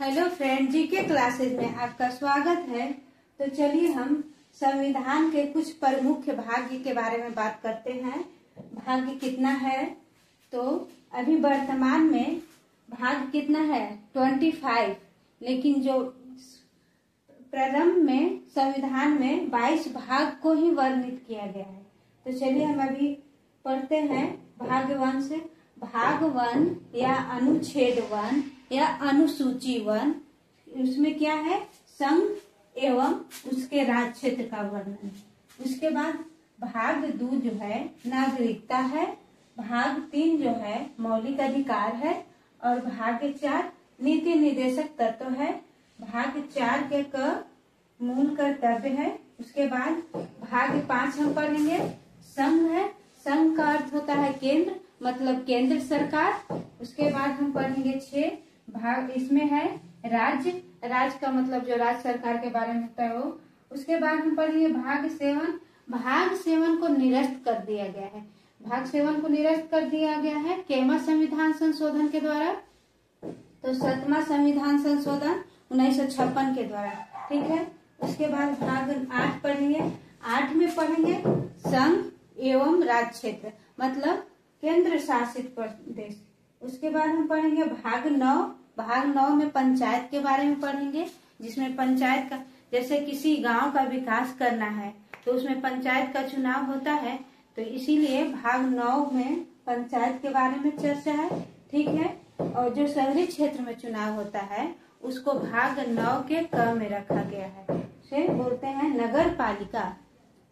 Hello friend, GK classes में आपका स्वागत है। तो चलिए हम संविधान के कुछ प्रमुख भाग्य के बारे में बात करते हैं। भाग्य कितना है? तो अभी वर्तमान में भाग्य कितना है? 25। लेकिन जो प्रारंभ में संविधान में 22 भाग को ही वर्णित किया गया है। तो चलिए हम अभी पढ़ते हैं भाग 1 से। भाग 1 या अनुच्छेद 1 या अनुसूची 1, उसमें क्या है? संघ एवं उसके राज्य क्षेत्र का वर्णन है। उसके बाद भाग 2 जो है नागरिकता है। भाग 3 जो है मौलिक अधिकार है। और भाग 4 नीति निर्देशक तत्व है। भाग 4 के क मूल कर्तव्य है। उसके बाद भाग 5 हम पढ़ेंगे संघ है। संघ का अर्थ होता है केंद्र, मतलब केंद्र सरकार। उसके बाद हम पढ़ेंगे 6 भाग, इसमें है राज्य। राज्य का मतलब जो राज्य सरकार के बारे में होता है वो। उसके बाद हम पढ़ेंगे भाग 7। भाग 7 को निरस्त कर दिया गया है। भाग 7 को निरस्त कर दिया गया है केमा संविधान संशोधन के द्वारा? तो 7वां संविधान संशोधन 1956 के द्वारा। ठीक है। उसके बाद भाग 8 पढ़ेंगे। 8 में पढ़ेंगे संघ एवं राज्य क्षेत्र, मतलब केंद्र शासित प्रदेश। उसके बाद हम पढ़ेंगे भाग 9। भाग 9 में पंचायत के बारे में पढ़ेंगे, जिसमें पंचायत का, जैसे किसी गांव का विकास करना है तो उसमें पंचायत का चुनाव होता है। तो इसीलिए भाग 9 में पंचायत के बारे में चर्चा है। ठीक है। और जो शहरी क्षेत्र में चुनाव होता है उसको भाग 9 के क में रखा गया है, उसे बोलते हैं नगर पालिका।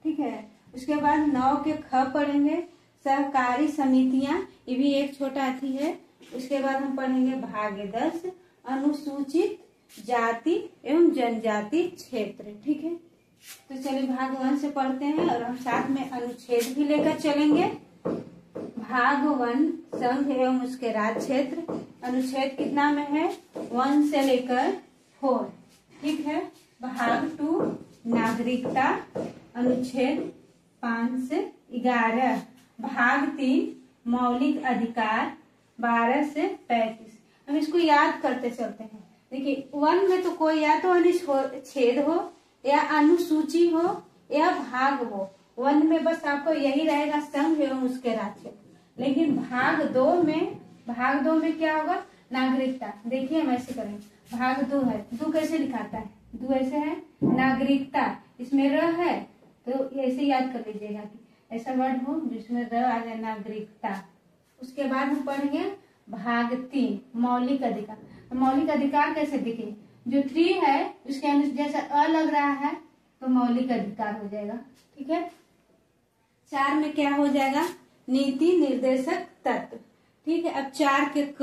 ठीक है। उसके बाद 9 के ख पढ़ेंगे सहकारी समितियां, ये भी एक छोटा अथी है। उसके बाद हम पढ़ेंगे भाग 10 अनुसूचित जाति एवं जनजाति क्षेत्र। ठीक है। तो चलिए भाग 1 से पढ़ते हैं और हम साथ में अनुच्छेद भी लेकर चलेंगे। भाग 1 संघ एवं उसके राज्य क्षेत्र। अनुच्छेद कितना में है? 1 से लेकर 4। ठीक है। भाग 2 नागरिकता, अनुच्छेद 5 से 11। भाग 3 मौलिक अधिकार 12 से 35। हम इसको याद करते चलते हैं। देखिए 1 में तो कोई या तो अनुच्छेद हो या अनुसूची हो या भाग हो। 1 में बस आपको यही रहेगा संघ एवं उसके राज्य। लेकिन भाग 2 में क्या होगा? नागरिकता। देखिए हम ऐसे करेंगे। भाग 2 है, 2 कैसे लिखाता है? 2 ऐसे है नागरिकता, इसमें र है तो ऐसे याद कर लीजिएगा कि ऐसा वर्ड हो जिसमें र आ जाए, नागरिकता। उसके बाद हम पढ़ेंगे भाग 3 मौलिक अधिकार। मौलिक अधिकार कैसे दिखे? जो 3 है उसके अनुसार जैसा अ लग रहा है तो मौलिक अधिकार हो जाएगा। ठीक है। 4 में क्या हो जाएगा? नीति निर्देशक तत्व। ठीक है। अब 4 के क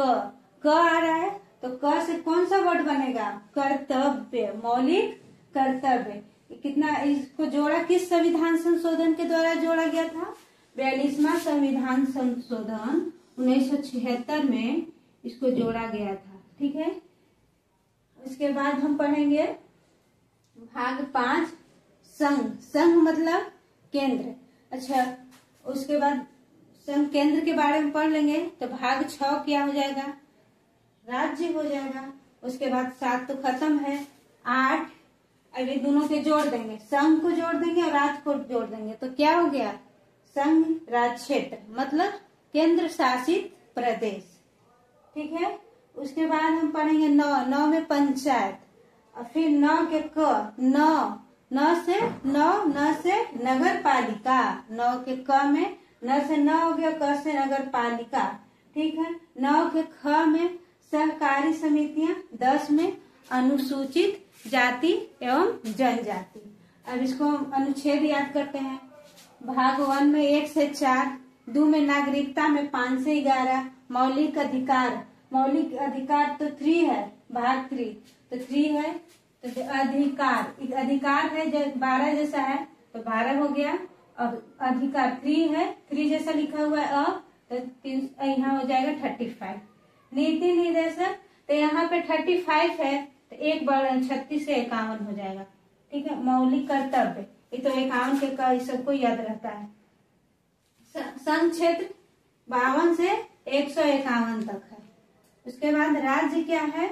आ रहा है तो क से कौन सा वर्ड बनेगा? कर्तव्य, मौलिक कर्तव्य। कितना इसको जोड़ा? किस संविधान संशोधन के द्वारा जोड़ा गया था? 42वां संविधान संशोधन 1976 में इसको जोड़ा गया था। ठीक है। उसके बाद हम पढ़ेंगे भाग 5 संघ। संघ मतलब केंद्र। अच्छा, उसके बाद संघ केंद्र के बारे में पढ़ लेंगे तो भाग 6 क्या हो जाएगा? राज्य हो जाएगा। उसके बाद 7 तो खत्म है। 8 अभी दोनों के जोड़ देंगे, संघ को जोड़ देंगे और राज्य को जोड़ देंगे तो क्या हो गया? संघ राज्य क्षेत्र, मतलब केंद्र शासित प्रदेश। ठीक है। उसके बाद हम पढ़ेंगे 9 में पंचायत। और फिर 9 के क, न से नगर पालिका। 9 के क में न से न हो गया, क से नगर पालिका। ठीक है। 9 के ख में सहकारी समितियां। 10 में अनुसूचित जाति एवं जनजाति। अब इसको अनुच्छेद याद करते हैं। भाग 1 में 1 से 4, 2 में नागरिकता में 5 से 11। मौलिक अधिकार, मौलिक अधिकार तो 3 है, भाग 3 तो 3 है। तो अधिकार, अधिकार है जो 12 जैसा है तो 12 हो गया। अब अधिकार 3 है, 3 जैसा लिखा हुआ है तो यहाँ हो जाएगा 35। नीति निर्देशक तो यहाँ पे 35 है तो एक बार 36 से 51 हो जाएगा। ठीक है। मौलिक कर्तव्य ये तो 51 के का सबको याद रहता है। संघ क्षेत्र 52 से 151 तक है। उसके बाद राज्य क्या है?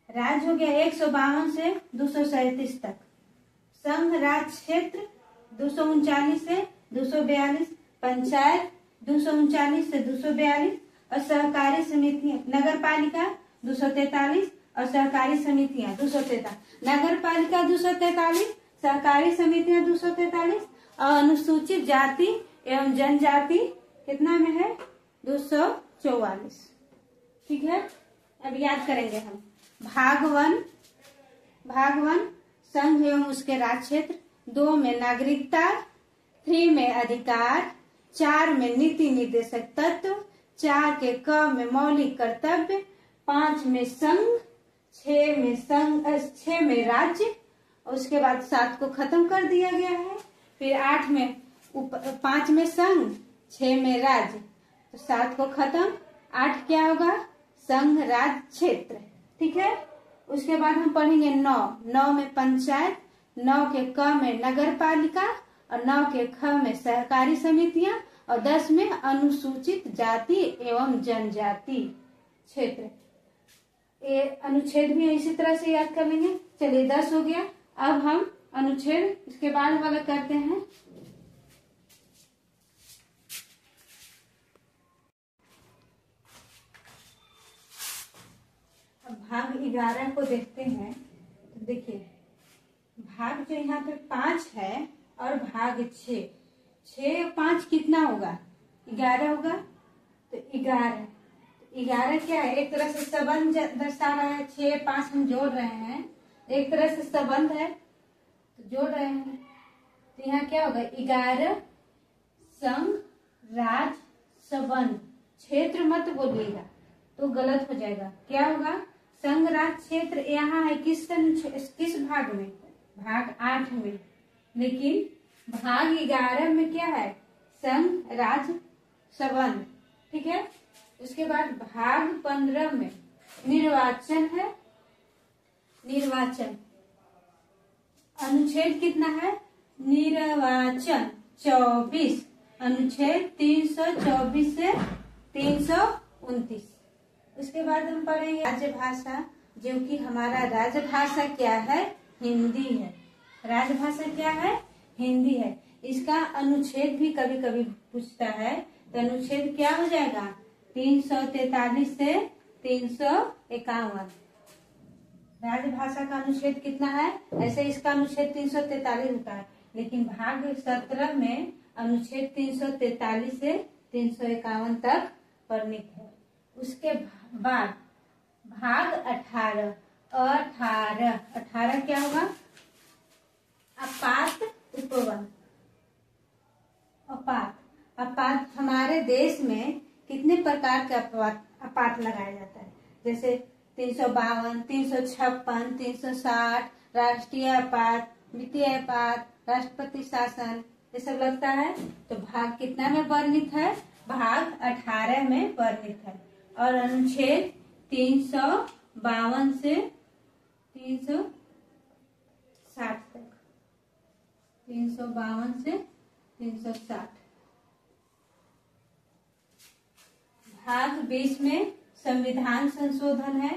राज्य हो गया 152 से 237 तक, संघ राज्य क्षेत्र 239 से 242, पंचायत 239 से 242 और सहकारी समितियां, नगर पालिका 243 और सहकारी समितियां 243, नगर पालिका 243, सहकारी समितियां 243 और अनुसूचित जाति एवं जनजाति कितना में है 244। ठीक है, अब याद करेंगे हम। भाग वन संघ एवं उसके राज्य क्षेत्र, 2 में नागरिकता, 3 में अधिकार, 4 में नीति निर्देशक तत्व, 4 के क में मौलिक कर्तव्य, 5 में संघ, 6 में राज्य, उसके बाद 7 को खत्म कर दिया गया है। फिर 5 में संघ, 6 में राज्य, तो 7 को खत्म, 8 क्या होगा संघ राज्य क्षेत्र। ठीक है, उसके बाद हम पढ़ेंगे 9 में पंचायत, 9 के क में नगर पालिका और 9 के ख में सहकारी समितियां और 10 में अनुसूचित जाति एवं जनजाति क्षेत्र। ये अनुच्छेद भी इसी तरह से याद कर लेंगे। चलिए 10 हो गया। अब हम अनुच्छेद इसके बाद वाला करते हैं। अब भाग 11 को देखते हैं। तो देखिए भाग जो यहाँ पे 5 है और भाग 6 और 5 कितना होगा 11 होगा। तो 11 क्या है, एक तरह से संबंध दर्शा रहा है। 6 5 हम जोड़ रहे हैं, एक तरह से संबंध है तो जोड़ रहे हैं। तो यहाँ क्या होगा 11 संघ राज्य संबंध, क्षेत्र मत बोलिएगा तो गलत हो जाएगा। क्या होगा संघ राज्य क्षेत्र यहाँ है किस भाग में, भाग 8 में, लेकिन भाग 11 में क्या है संघ राज्य संबंध। ठीक है, उसके बाद भाग 15 में निर्वाचन है। निर्वाचन अनुच्छेद कितना है निर्वाचन 24, अनुच्छेद 324 से 329। उसके बाद हम पढ़ेंगे राजभाषा, जो कि हमारा राजभाषा क्या है हिंदी है। राजभाषा क्या है हिंदी है। इसका अनुच्छेद भी कभी कभी पूछता है, तो अनुच्छेद क्या हो जाएगा 343 से 351। राजभाषा का अनुच्छेद कितना है, ऐसे इसका अनुच्छेद 343 होता है, लेकिन भाग 17 में अनुच्छेद 343 से 351 तक वर्णित है। उसके बाद भाग 18 क्या होगा अपात उपवन। अपात हमारे देश में कितने प्रकार का अपात लगाया जाता है, जैसे 352, 356, 360, राष्ट्रीय आपात, वित्तीय आपात, राष्ट्रपति शासन, ये सब लगता है। तो भाग कितना में वर्णित है, भाग 18 में वर्णित है। और अनुच्छेद 352 से 360 तक, 352 से 360। भाग 20 में संविधान संशोधन है,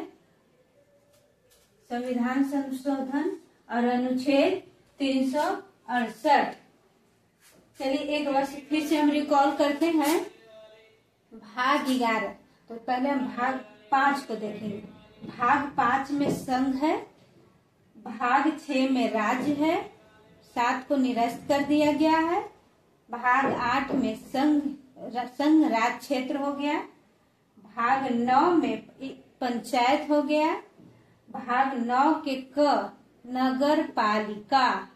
संविधान संशोधन और अनुच्छेद 368। चलिए एक बार फिर से हम रिकॉल करते हैं। भाग 11, तो पहले हम भाग 5 को देखेंगे। भाग 5 में संघ है, भाग 6 में राज्य है, 7 को निरस्त कर दिया गया है। भाग 8 में संघ राज्य क्षेत्र हो गया। भाग 9 में पंचायत हो गया। भाग 9 के क नगर पालिका,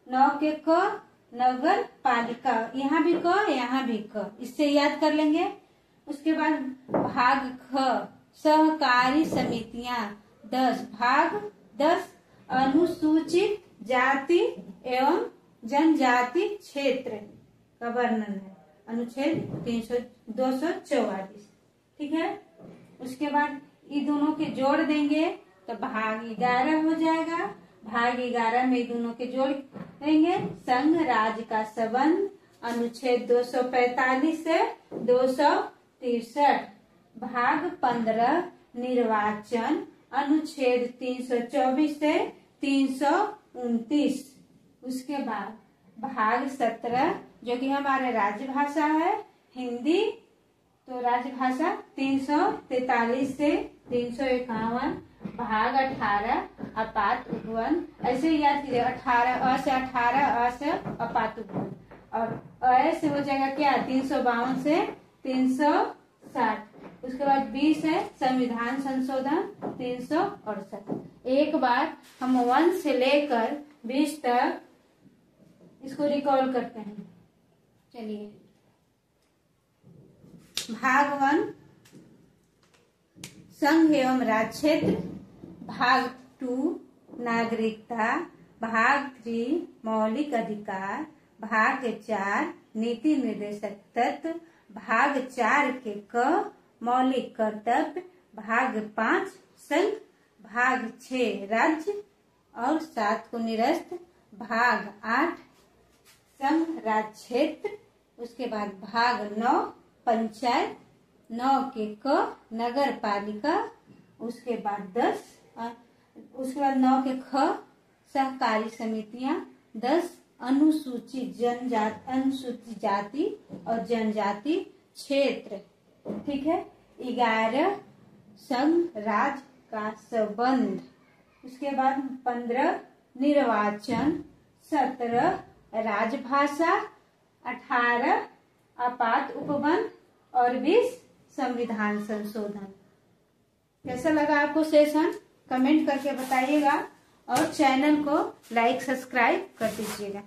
9 के क नगर पालिका, यहाँ भी क यहाँ भी क, इससे याद कर लेंगे। उसके बाद भाग ख सहकारी समितियां 10, भाग 10 अनुसूचित जाति एवं जनजाति क्षेत्र का वर्णन है, अनुच्छेद 244। ठीक है, उसके बाद ये दोनों के जोड़ देंगे तो भाग 11 हो जाएगा। भाग 11 में दोनों के जोड़ देंगे, संघ राज्य का संबंध, अनुच्छेद 245 से 263। भाग 15 निर्वाचन, अनुच्छेद 324 से 329। उसके बाद भाग 17 जो कि हमारे राजभाषा है हिंदी, तो राजभाषा 343 से 351। भाग 18 अपात उपवन, ऐसे ही याद कीजिए 18 अ से 18 अ से अपात उपवन, और अ से हो जाएगा क्या 352 से 360। उसके बाद 20 है संविधान संशोधन 368। एक बार हम 1 से लेकर 20 तक इसको रिकॉल करते हैं। चलिए, भाग 1 संघ एवं राज्य क्षेत्र, भाग 2 नागरिकता, भाग 3 मौलिक अधिकार, भाग 4 नीति निर्देशक तत्व, भाग 4 के क मौलिक कर्तव्य, भाग 5 संघ, भाग 6 राज्य और 7 को निरस्त, भाग 8 संघ राज्य क्षेत्र। उसके बाद भाग 9 पंचायत, 9 के क नगर पालिका, उसके बाद 10 उसके बाद 9 के ख सहकारी समितियां, 10 अनुसूचित जाति और जनजाति क्षेत्र। ठीक है, 11 संघ राज्य का संबंध। उसके बाद 15 निर्वाचन, 17 राजभाषा, 18 आपात उपवन और 20 संविधान संशोधन। कैसा लगा आपको सेशन? कमेंट करके बताइएगा और चैनल को लाइक सब्सक्राइब कर दीजिएगा।